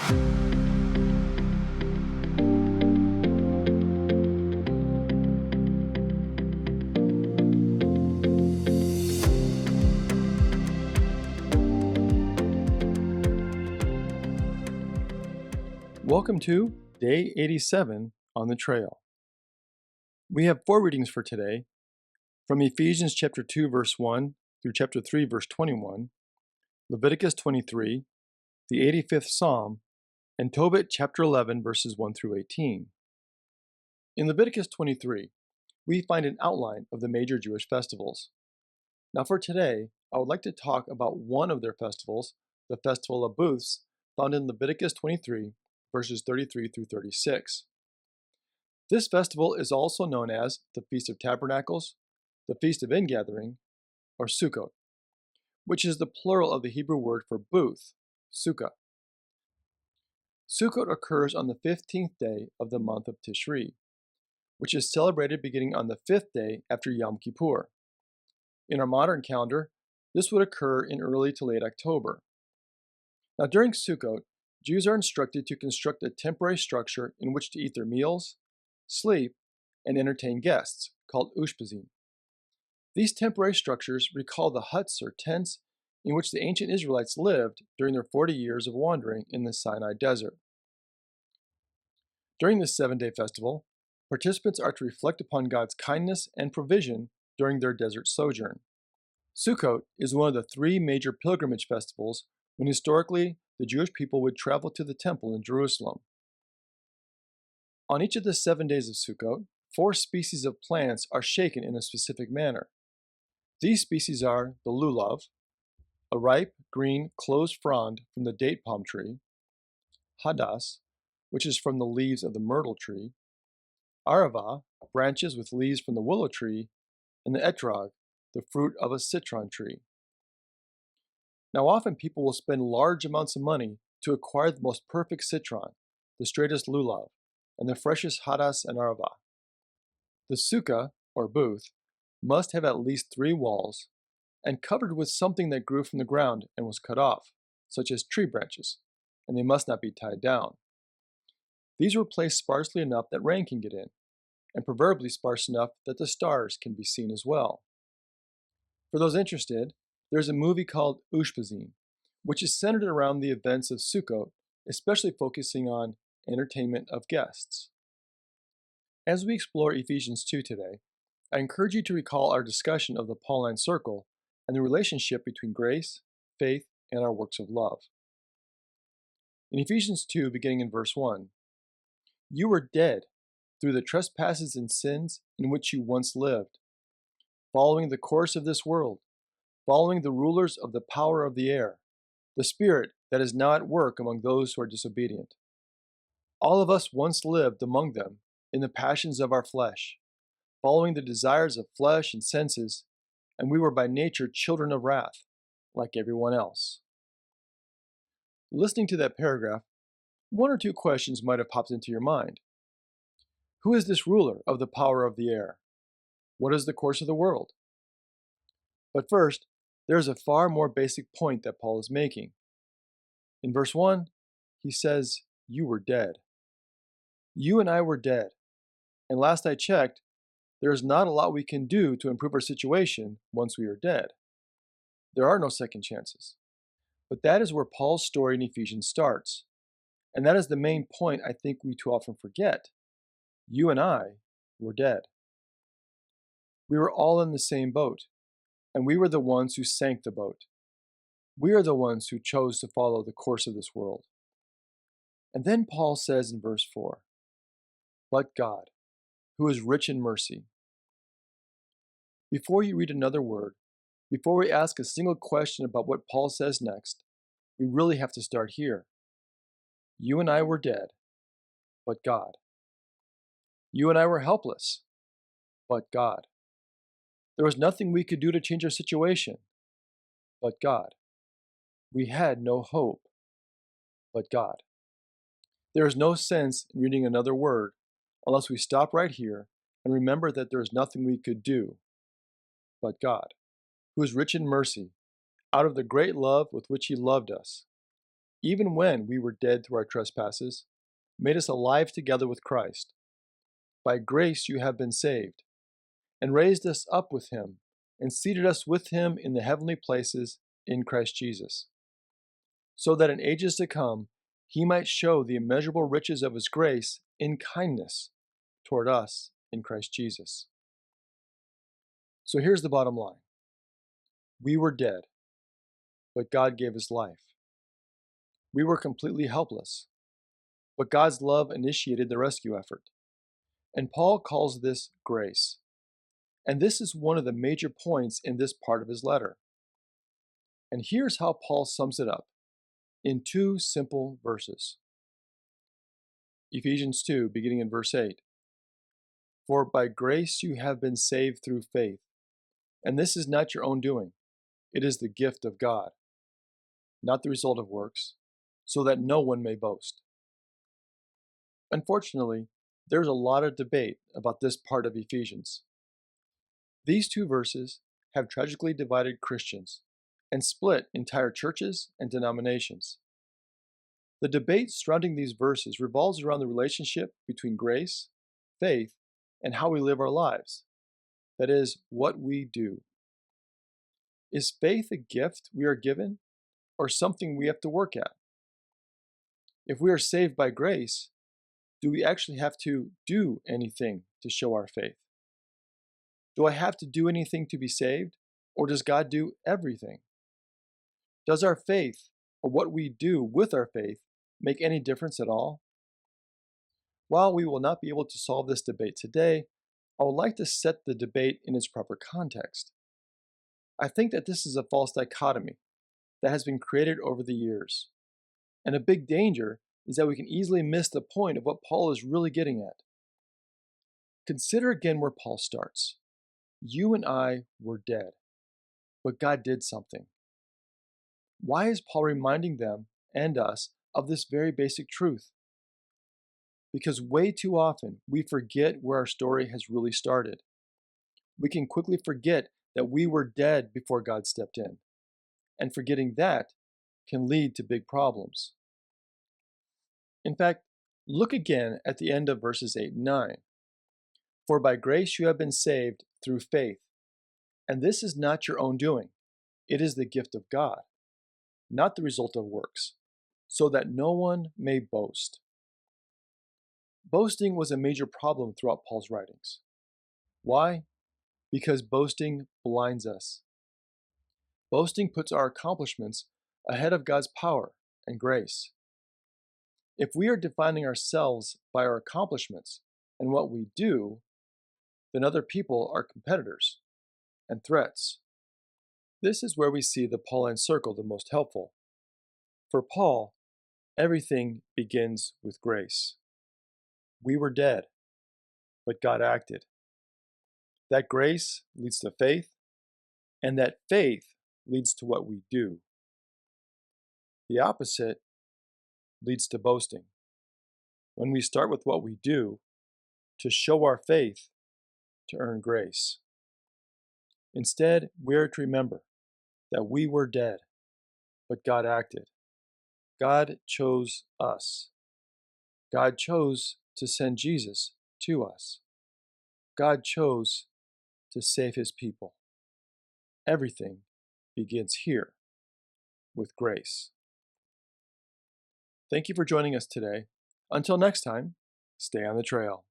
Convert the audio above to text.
Welcome to Day 87 on the Trail. We have 4 readings for today from Ephesians chapter 2 verse 1 through chapter 3 verse 21, Leviticus 23, the 85th Psalm, and Tobit chapter 11 verses 1 through 18. In Leviticus 23, we find an outline of the major Jewish festivals. Now for today, I would like to talk about one of their festivals, the Festival of Booths, found in Leviticus 23 verses 33 through 36. This festival is also known as the Feast of Tabernacles, the Feast of Ingathering, or Sukkot, which is the plural of the Hebrew word for booth, sukkah. Sukkot occurs on the 15th day of the month of Tishri, which is celebrated beginning on the 5th day after Yom Kippur. In our modern calendar, this would occur in early to late October. Now during Sukkot, Jews are instructed to construct a temporary structure in which to eat their meals, sleep, and entertain guests, called ushpizin. These temporary structures recall the huts or tents in which the ancient Israelites lived during their 40 years of wandering in the Sinai desert. During this 7-day festival, participants are to reflect upon God's kindness and provision during their desert sojourn. Sukkot is one of the 3 major pilgrimage festivals when historically the Jewish people would travel to the temple in Jerusalem. On each of the 7 days of Sukkot, 4 species of plants are shaken in a specific manner. These species are the lulav, a ripe, green, closed frond from the date palm tree, hadas, which is from the leaves of the myrtle tree, arava, branches with leaves from the willow tree, and the etrog, the fruit of a citron tree. Now often people will spend large amounts of money to acquire the most perfect citron, the straightest lulav, and the freshest hadas and arava. The sukkah, or booth, must have at least 3 walls and covered with something that grew from the ground and was cut off, such as tree branches, and they must not be tied down. These were placed sparsely enough that rain can get in, and proverbially sparse enough that the stars can be seen as well. For those interested, there's a movie called Ushpizin, which is centered around the events of Sukkot, especially focusing on entertainment of guests. As we explore Ephesians 2 today, I encourage you to recall our discussion of the Pauline circle and the relationship between grace, faith, and our works of love. In Ephesians 2, beginning in verse 1, "You were dead through the trespasses and sins in which you once lived, following the course of this world, following the rulers of the power of the air, the spirit that is now at work among those who are disobedient. All of us once lived among them in the passions of our flesh, following the desires of flesh and senses, and we were by nature children of wrath, like everyone else." Listening to that paragraph, 1 or 2 questions might have popped into your mind. Who is this ruler of the power of the air? What is the course of the world? But first, there is a far more basic point that Paul is making. In verse 1, he says, "You were dead." You and I were dead. And last I checked, there is not a lot we can do to improve our situation once we are dead. There are no second chances. But that is where Paul's story in Ephesians starts. And that is the main point I think we too often forget. You and I were dead. We were all in the same boat, and we were the ones who sank the boat. We are the ones who chose to follow the course of this world. And then Paul says in verse 4, "But God, who is rich in mercy." Before you read another word, before we ask a single question about what Paul says next, we really have to start here. You and I were dead, but God. You and I were helpless, but God. There was nothing we could do to change our situation, but God. We had no hope, but God. There is no sense in reading another word unless we stop right here and remember that there is nothing we could do, but God, who is rich in mercy, out of the great love with which He loved us, even when we were dead through our trespasses, made us alive together with Christ. By grace you have been saved, and raised us up with him, and seated us with him in the heavenly places in Christ Jesus, so that in ages to come he might show the immeasurable riches of his grace in kindness toward us in Christ Jesus. So here's the bottom line. We were dead, but God gave us life. We were completely helpless, but God's love initiated the rescue effort. And Paul calls this grace. And this is one of the major points in this part of his letter. And here's how Paul sums it up in two simple verses. Ephesians 2, beginning in verse 8. For by grace you have been saved through faith, and this is not your own doing. It is the gift of God, not the result of works, so that no one may boast. Unfortunately, there's a lot of debate about this part of Ephesians. These two verses have tragically divided Christians and split entire churches and denominations. The debate surrounding these verses revolves around the relationship between grace, faith, and how we live our lives. That is, what we do. Is faith a gift we are given, or something we have to work at? If we are saved by grace, do we actually have to do anything to show our faith? Do I have to do anything to be saved, or does God do everything? Does our faith, or what we do with our faith, make any difference at all? While we will not be able to solve this debate today, I would like to set the debate in its proper context. I think that this is a false dichotomy that has been created over the years. And a big danger is that we can easily miss the point of what Paul is really getting at. Consider again where Paul starts. You and I were dead, but God did something. Why is Paul reminding them and us of this very basic truth? Because way too often we forget where our story has really started. We can quickly forget that we were dead before God stepped in, and forgetting that can lead to big problems. In fact, look again at the end of verses 8 and 9. For by grace you have been saved through faith, and this is not your own doing. It is the gift of God, not the result of works, so that no one may boast. Boasting was a major problem throughout Paul's writings. Why? Because boasting blinds us. Boasting puts our accomplishments ahead of God's power and grace. If we are defining ourselves by our accomplishments and what we do, then other people are competitors and threats. This is where we see the Pauline circle the most helpful. For Paul, everything begins with grace. We were dead, but God acted. That grace leads to faith, and that faith leads to what we do. The opposite leads to boasting. When we start with what we do to show our faith to earn grace. Instead, we are to remember that we were dead, but God acted. God chose us. God chose to send Jesus to us. God chose to save his people. Everything begins here with grace. Thank you for joining us today. Until next time, stay on the trail.